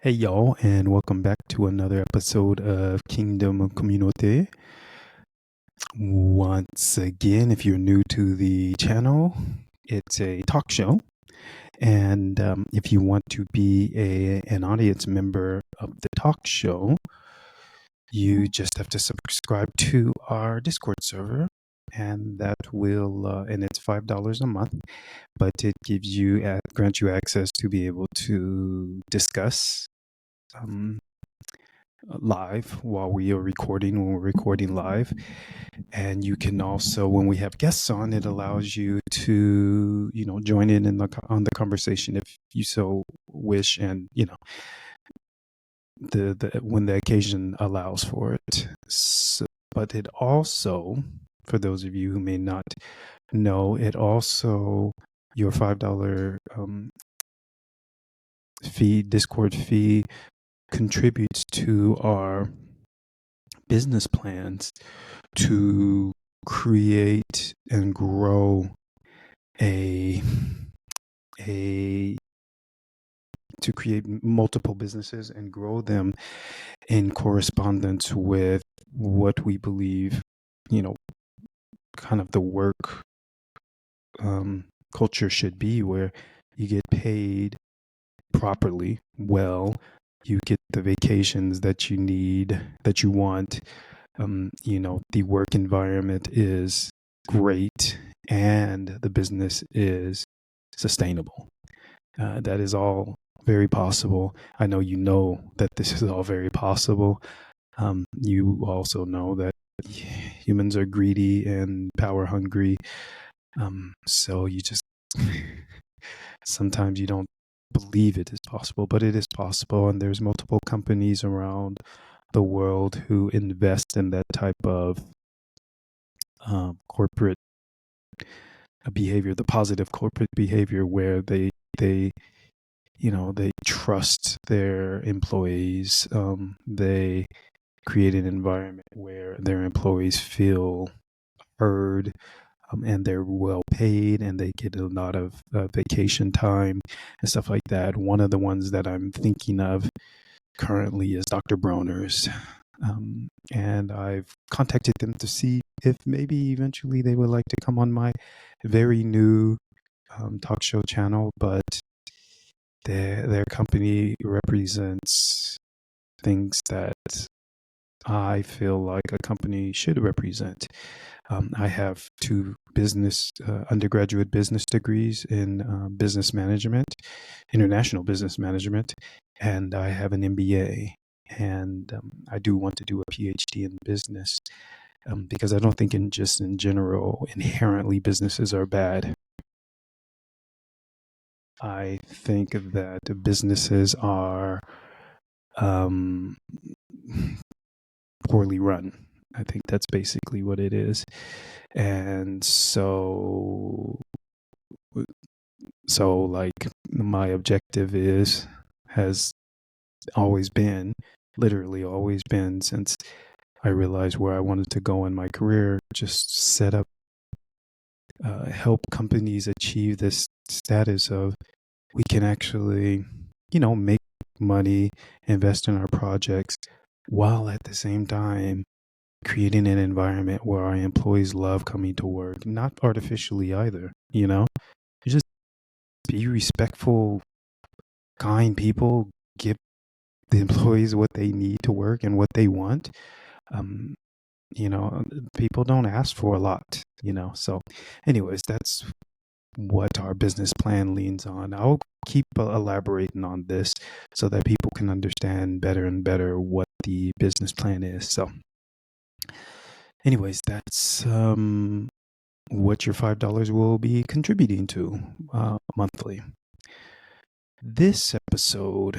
Hey y'all, and welcome back to another episode of Kingdom Communauté. Once again, if you're new to the channel, it's a talk show. And if you want to be an audience member of the talk show, you just have to subscribe to our Discord server. And that will, and it's $5 a month, but it gives you, grants you access to be able to discuss um, live while we are recording when we're recording live, and you can also, when we have guests on, it allows you to join in the on the conversation if you so wish, and the when the occasion allows for it. But it also, for those of you who may not know, it also, your $5 fee, Discord fee, contributes to our business plans to create and grow a a to create multiple businesses and grow them in correspondence with what we believe, you know, kind of the work culture should be, where you get paid properly, well, you get the vacations that you need, that you want. The work environment is great and the business is sustainable. That is all very possible. I know you know that this is all very possible. You also know that humans are greedy and power hungry. So you just sometimes you don't believe it is possible, but it is possible. And there's multiple companies around the world who invest in that type of corporate behavior, the positive corporate behavior, where they trust their employees. They create an environment where their employees feel heard, and they're well paid, and they get a lot of vacation time and stuff like that. One of the ones that I'm thinking of currently is Dr. Bronner's. And I've contacted them to see if maybe eventually they would like to come on my very new talk show channel, but their company represents things that I feel like a company should represent. I have two undergraduate business degrees in business management, international business management, and I have an MBA. And I do want to do a PhD in business, because I don't think in general, inherently businesses are bad. I think that businesses are um, poorly run. I think that's basically what it is. And so like, my objective has always been, literally always been, since I realized where I wanted to go in my career, just set up, help companies achieve this status of, we can actually, make money, invest in our projects, while at the same time creating an environment where our employees love coming to work, not artificially either, just be respectful, kind people, give the employees what they need to work and what they want. Um, People don't ask for a lot, So anyways, that's what our business plan leans on. I'll keep elaborating on this so that people can understand better and better what the business plan is. So anyways, that's what your $5 will be contributing to monthly. This episode,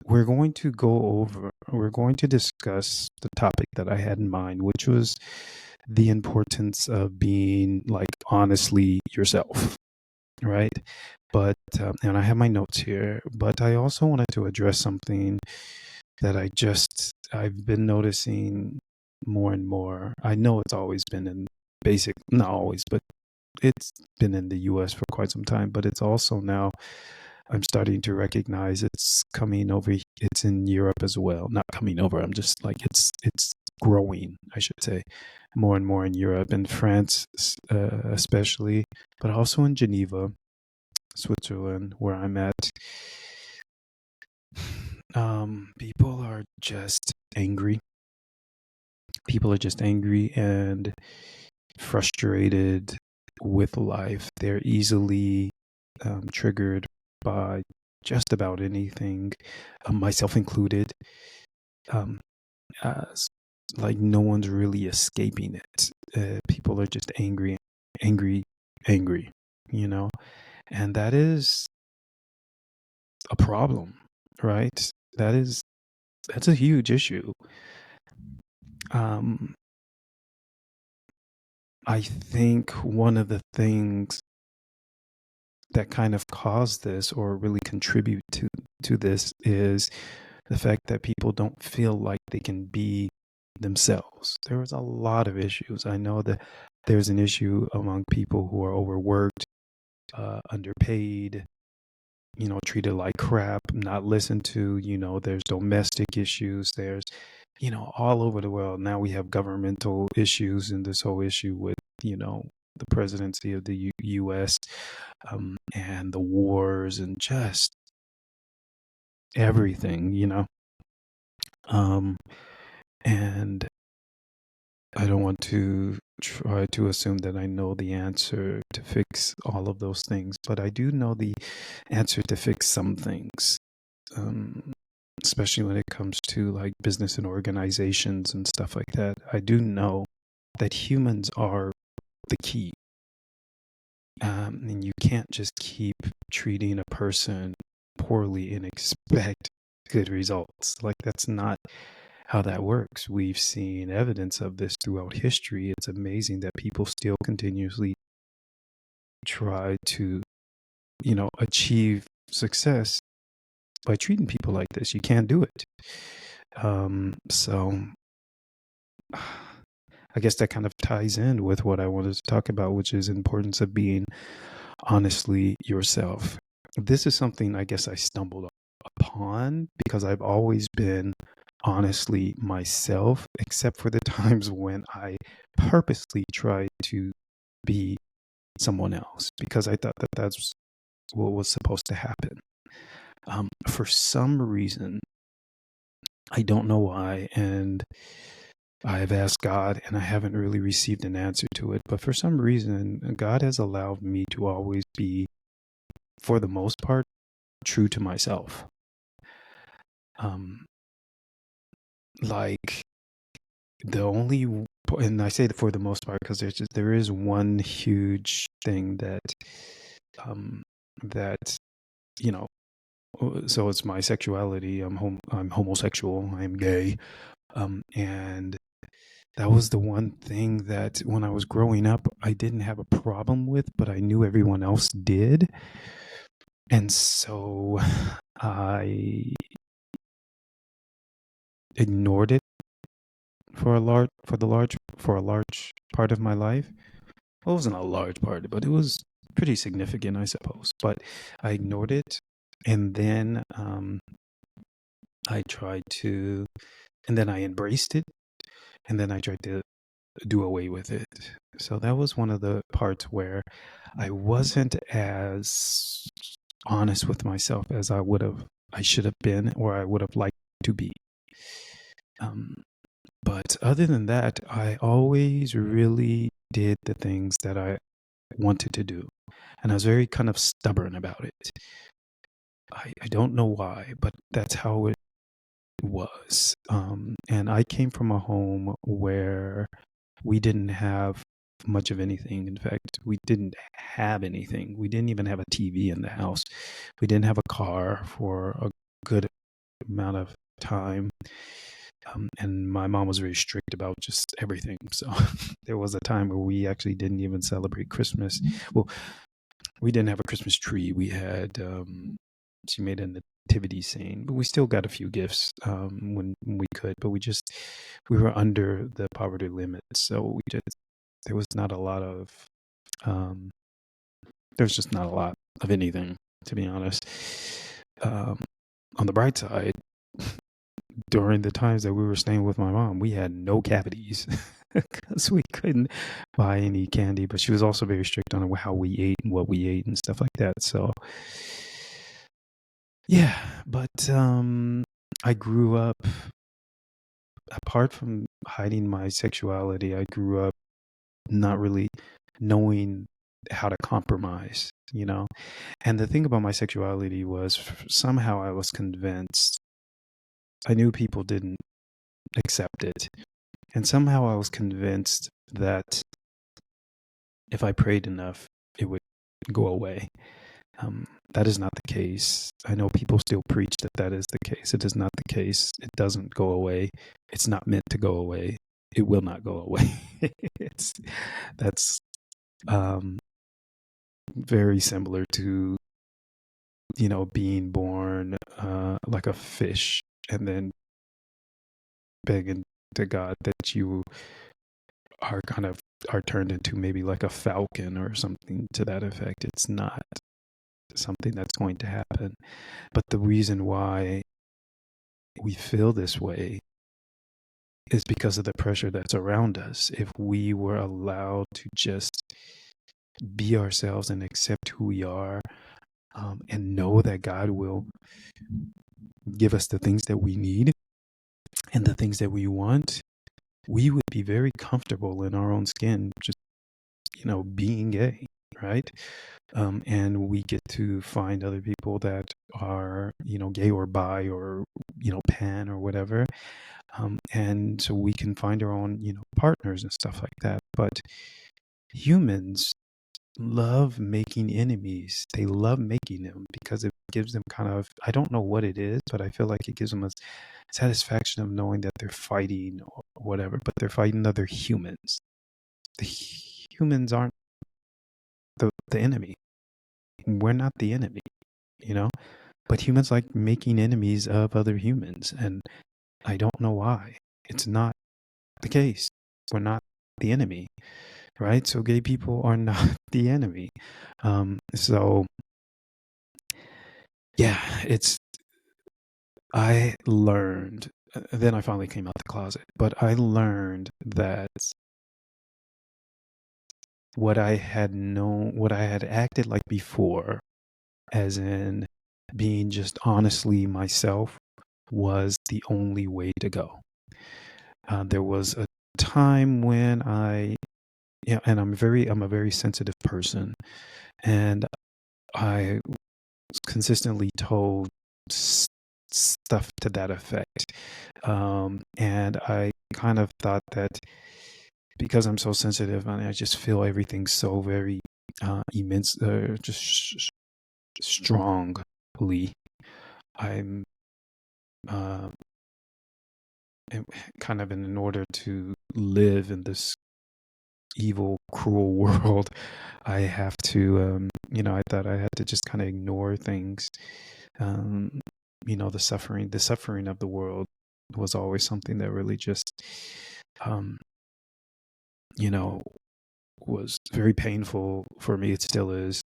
we're going to discuss the topic that I had in mind, which was the importance of being, like, honestly yourself, right? But, and I have my notes here, but I also wanted to address something that I've been noticing more and more. I know it's always been not always, but it's been in the US for quite some time, but it's also now I'm starting to recognize it's coming over. It's in Europe as well. Not coming over. I'm just like it's growing, I should say, more and more in Europe and France, especially, but also in Geneva, Switzerland, where I'm at. People are just angry. People are just angry and frustrated with life. They're easily triggered by just about anything, myself included. Um, as, like no one's really escaping it. People are just angry, angry, angry, you know, and that is a problem, right? That's a huge issue. Um, I think one of the things that kind of cause this or really contribute to this is the fact that people don't feel like they can be themselves. There was a lot of issues. I know that there's an issue among people who are overworked, underpaid, treated like crap, not listened to. There's domestic issues. There's, all over the world. Now we have governmental issues and this whole issue with, the presidency of the U.S. And the wars and just everything. Um, and I don't want to try to assume that I know the answer to fix all of those things, but I do know the answer to fix some things, um, especially when it comes to like business and organizations and stuff like that. I do know that humans are the key. And you can't just keep treating a person poorly and expect good results. Like, that's not how that works. We've seen evidence of this throughout history. It's amazing that people still continuously try to, achieve success by treating people like this. You can't do it. So I guess that kind of ties in with what I wanted to talk about, which is importance of being honestly yourself. This is something I guess I stumbled upon because I've always been honestly myself, except for the times when I purposely tried to be someone else because I thought that that's what was supposed to happen. For some reason, I don't know why, and I've asked God and I haven't really received an answer to it. But for some reason, God has allowed me to always be, for the most part, true to myself. Um, like the only, and I say for the most part because there is one huge thing um, that you know. So it's my sexuality. I'm homosexual. I'm gay. And that was the one thing that when I was growing up, I didn't have a problem with, but I knew everyone else did. And so I ignored it for a large part of my life. Well, it wasn't a large part, but it was pretty significant, I suppose. But I ignored it, and then I tried to, and then I embraced it, and then I tried to do away with it. So that was one of the parts where I wasn't as honest with myself as I should have been, or I would have liked to be. But other than that, I always really did the things that I wanted to do. And I was very kind of stubborn about it. I don't know why, but that's how it was. And I came from a home where we didn't have much of anything. In fact, we didn't have anything. We didn't even have a TV in the house. We didn't have a car for a good amount of time. And my mom was very strict about just everything. So there was a time where we actually didn't even celebrate Christmas. Well, we didn't have a Christmas tree. We had, she made a nativity scene, but we still got a few gifts when we could, but we were under the poverty limit. So there was not a lot of, there was just not a lot of anything. to be honest. On the bright side, during the times that we were staying with my mom, we had no cavities because we couldn't buy any candy. But she was also very strict on how we ate and what we ate and stuff like that. So, yeah, but I grew up, apart from hiding my sexuality, I grew up not really knowing how to compromise, you know? And the thing about my sexuality was somehow I was convinced, I knew people didn't accept it. And somehow I was convinced that if I prayed enough, it would go away. That is not the case. I know people still preach that that is the case. It is not the case. It doesn't go away. It's not meant to go away. It will not go away. That's very similar to, being born like a fish and then begging to God that you are turned into maybe like a falcon or something to that effect. It's not something that's going to happen. But the reason why we feel this way is because of the pressure that's around us. If we were allowed to just be ourselves and accept who we are, and know that God will give us the things that we need and the things that we want, we would be very comfortable in our own skin, just, being gay, right? And we get to find other people that are, gay or bi or, pan or whatever. And so we can find our own, partners and stuff like that. But humans love making enemies. They love making them because it gives them kind of, I don't know what it is, but I feel like it gives them a satisfaction of knowing that they're fighting or whatever, but they're fighting other humans. The humans aren't the enemy. We're not the enemy, but humans like making enemies of other humans. And I don't know why. It's not the case. We're not the enemy, right? So gay people are not the enemy. So yeah, I learned, then I finally came out the closet, but I learned that what I had known, what I had acted like before, as in being just honestly myself, was the only way to go. There was a time when and I'm a very sensitive person, and I was consistently told stuff to that effect. And I kind of thought that because I'm so sensitive and I just feel everything so very immense, just strongly, I'm kind of in order to live in this evil, cruel world, I have to, I thought I had to just kind of ignore things. The suffering of the world was always something that really just, um, was very painful for me. It still is.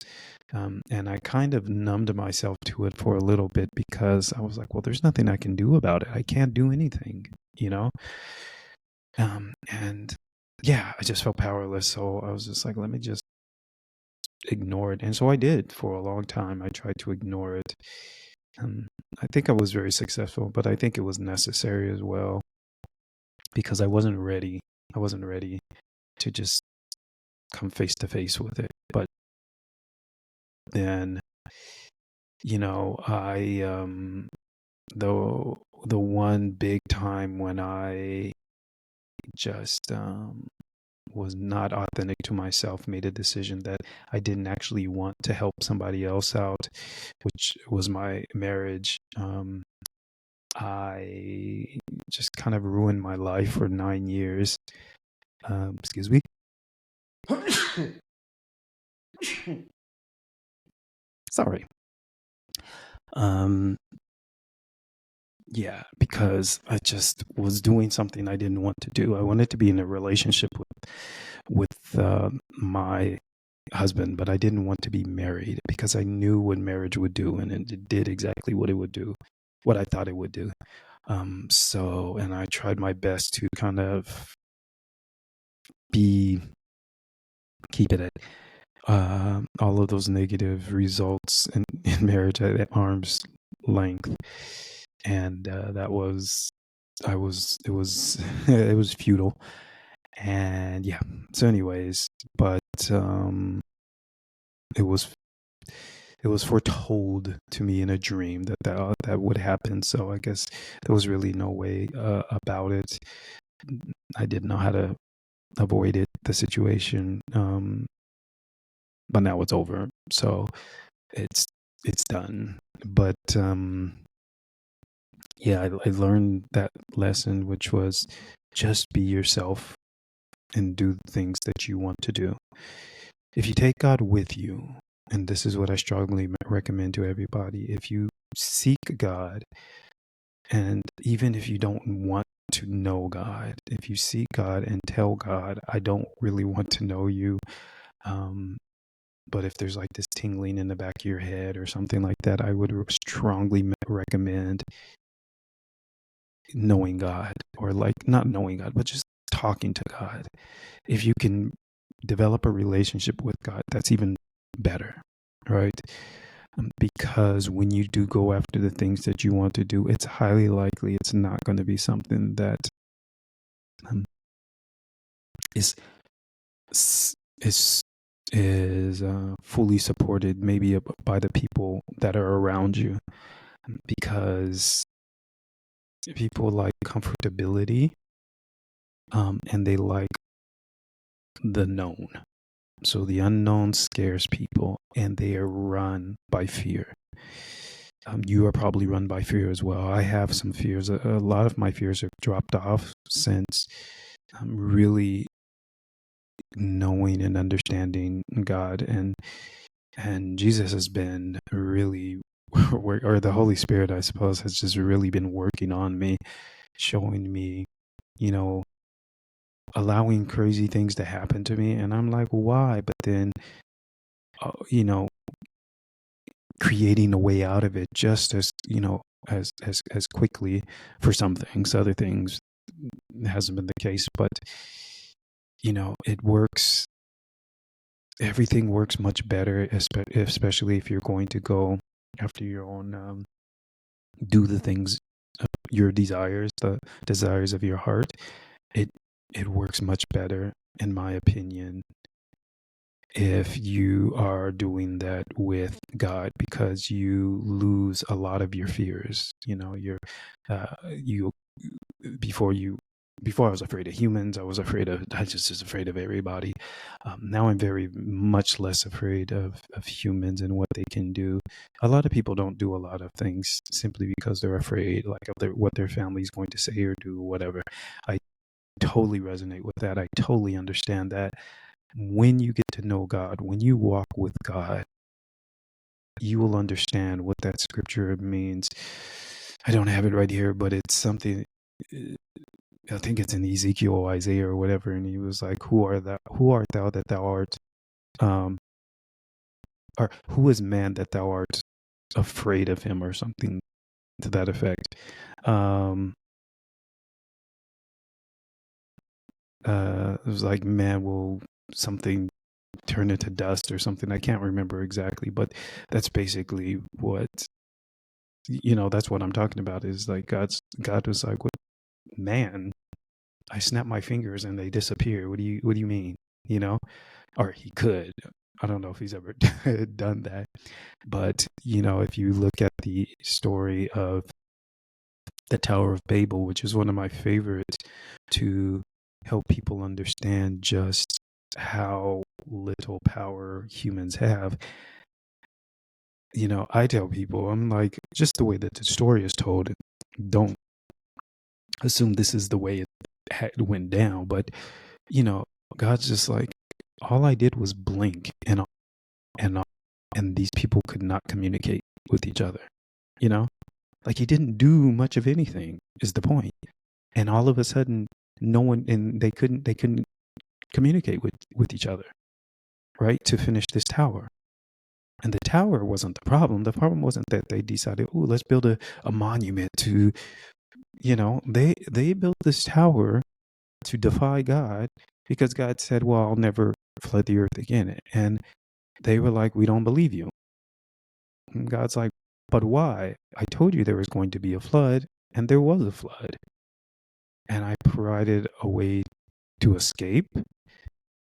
And I kind of numbed myself to it for a little bit because I was like, well, there's nothing I can do about it. I can't do anything, and yeah, I just felt powerless. So I was just like, let me just ignore it. And so I did for a long time. I tried to ignore it. I think I was very successful, but I think it was necessary as well because I wasn't ready. I wasn't ready to just come face to face with it. But then, I the one big time when I just was not authentic to myself, made a decision that I didn't actually want to help somebody else out, which was my marriage. I just kind of ruined my life for 9 years. Excuse me. Sorry. Yeah, because I just was doing something I didn't want to do. I wanted to be in a relationship with my husband, but I didn't want to be married because I knew what marriage would do, and it did exactly what it would do, what I thought it would do. And I tried my best to kind of be keep it at all of those negative results in marriage at arm's length, and that was I was it was it was futile, and yeah. So, anyways, but it was it was foretold to me in a dream that would happen. So I guess there was really no way about it. I didn't know how to avoid the situation. But now it's over. So it's it's done. But yeah, I learned that lesson, which was just be yourself and do the things that you want to do. If you take God with you, and this is what I strongly recommend to everybody, if you seek God, and even if you don't want to know God, if you seek God and tell God, I don't really want to know you, but if there's like this tingling in the back of your head or something like that, I would strongly recommend knowing God, or like not knowing God, but just talking to God. If you can develop a relationship with God, that's even better, right? Because when you do go after the things that you want to do, it's highly likely it's not going to be something that um, is is fully supported, maybe by the people that are around you, because people like comfortability, and they like the known. So the unknown scares people, and they are run by fear. You are probably run by fear as well. I have some fears. A lot of my fears have dropped off since really knowing and understanding God, and Jesus has been really, or the Holy Spirit, I suppose, has just really been working on me, showing me, you know, allowing crazy things to happen to me, and I'm like, why? But then, you know, creating a way out of it just as, as quickly for some things. Other things hasn't been the case, but it works. Everything works much better, especially if you're going to go after your own, do the things, your desires, the desires of your heart. It it works much better, in my opinion, if you are doing that with God, because you lose a lot of your fears. You before you before I was afraid of humans. I just was afraid of everybody. Now I'm very much less afraid of humans and what they can do. A lot of people don't do a lot of things simply because they're afraid, like of what their family's going to say or do, whatever. I totally resonate with that. I totally understand that. When you get to know God, when you walk with God, you will understand what that scripture means. I don't have it right here, but it's something. I think it's in Ezekiel or Isaiah or whatever, and he was like, "Who are thou? Who art thou that thou art? Um, or who is man that thou art afraid of him?" or something to that effect. Um, it was like, "Man will something turn into dust," or something. I can't remember exactly, but that's basically what that's what I'm talking about. Is like God was like, "What, man? I snap my fingers and they disappear. What do you mean?" You know, or he could. I don't know if he's ever done that, but if you look at the story of the Tower of Babel, which is one of my favorites, to help people understand just how little power humans have. I tell people, I'm like, just the way that the story is told, don't assume this is the way it went down. But, you know, God's just like, all I did was blink, and and these people could not communicate with each other. Like, he didn't do much of anything is the point. And all of a sudden, no one, and they couldn't communicate with each other. right, to finish this tower. And the tower wasn't the problem. The problem wasn't that they decided, oh, let's build a monument to, they built this tower to defy God because God said, well, I'll never flood the earth again. And they were like, we don't believe you. And God's like, but why? I told you there was going to be a flood, and there was a flood. And I provided a way to escape,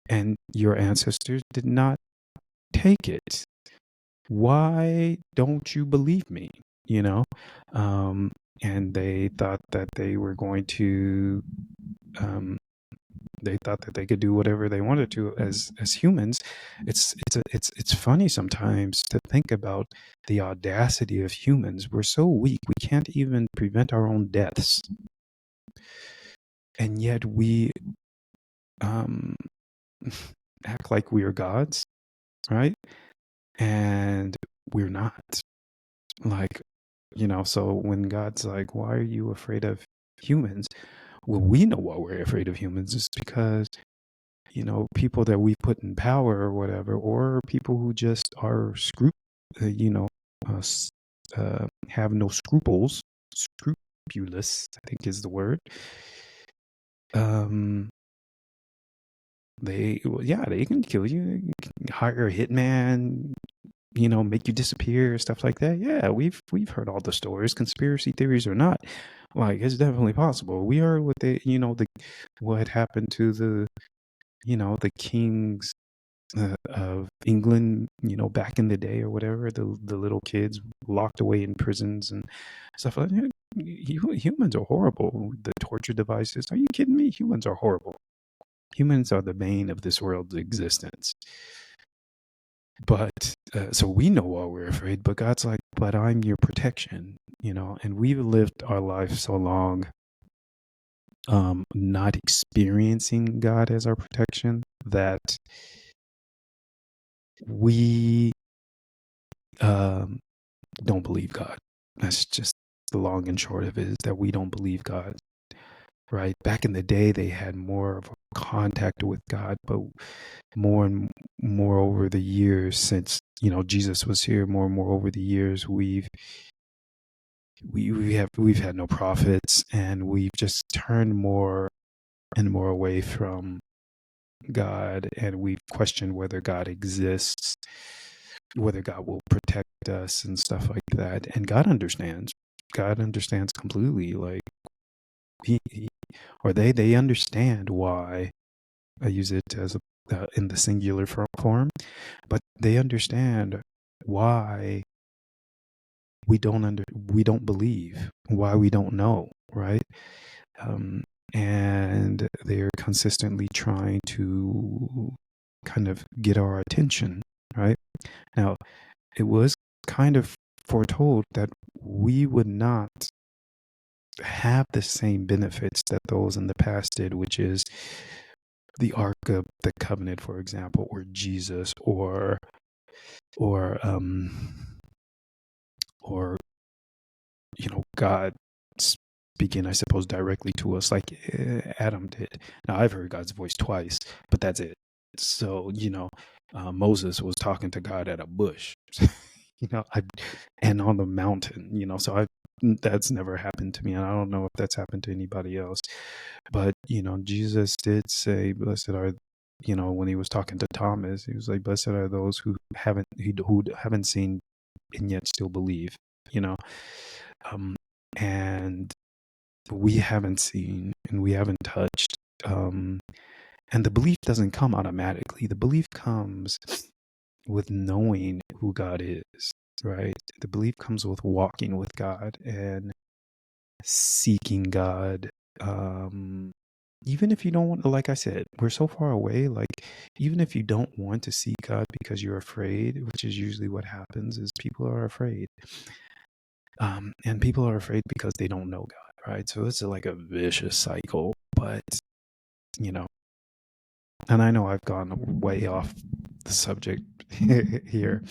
and your ancestors did not take it. Why don't you believe me? You know? And they thought that they were going to, they thought that they could do whatever they wanted to as humans. It's funny sometimes to think about the audacity of humans. We're so weak, we can't even prevent our own deaths, and yet we um, act like we are gods, right? And we're not. Like, so when God's like, why are you afraid of humans? Well, we know why we're afraid of humans. It's because, people that we put in power or whatever, or people who just are uh, have no scrupulous, I think is the word. They can kill you. You can hire a hitman, make you disappear, stuff like that. Yeah, we've heard all the stories, conspiracy theories or not. Like, it's definitely possible. We are what what happened to the kings of England, back in the day or whatever, the little kids locked away in prisons and stuff like that. Humans are horrible. The torture devices. Are you kidding me? Humans are horrible. Humans are the bane of this world's existence. But so we know why we're afraid, but God's like, but I'm your protection, and we've lived our life so long not experiencing God as our protection that we don't believe God. That's just the long and short of it, is that we don't believe God, right? Back in the day, they had more of a contact with God, but more and more over the years since, Jesus was here, more and more over the years, we've had no prophets, and we've just turned more and more away from God, and we've questioned whether God exists, whether God will protect us and stuff like that. And God understands. God understands completely. Like they understand why I use it as in the singular form, but they understand why we don't believe, why we don't know, right? And they're consistently trying to kind of get our attention, right? Now, it was kind of foretold that we would not have the same benefits that those in the past did, which is the Ark of the Covenant, for example, or Jesus, or God speaking, I suppose, directly to us like Adam did. Now, I've heard God's voice twice, but that's it. So, Moses was talking to God at a bush, and on the mountain, so that's never happened to me. And I don't know if that's happened to anybody else, but, Jesus did say, blessed are, when he was talking to Thomas, he was like, blessed are those who haven't seen and yet still believe, and we haven't seen and we haven't touched. And the belief doesn't come automatically. The belief comes with knowing who God is, right? The belief comes with walking with God and seeking God. Even if you don't want, like I said, we're so far away. Like, even if you don't want to seek God because you're afraid, which is usually what happens, is people are afraid. And people are afraid because they don't know God, right? So it's like a vicious cycle. But, and I know I've gone way off the subject here,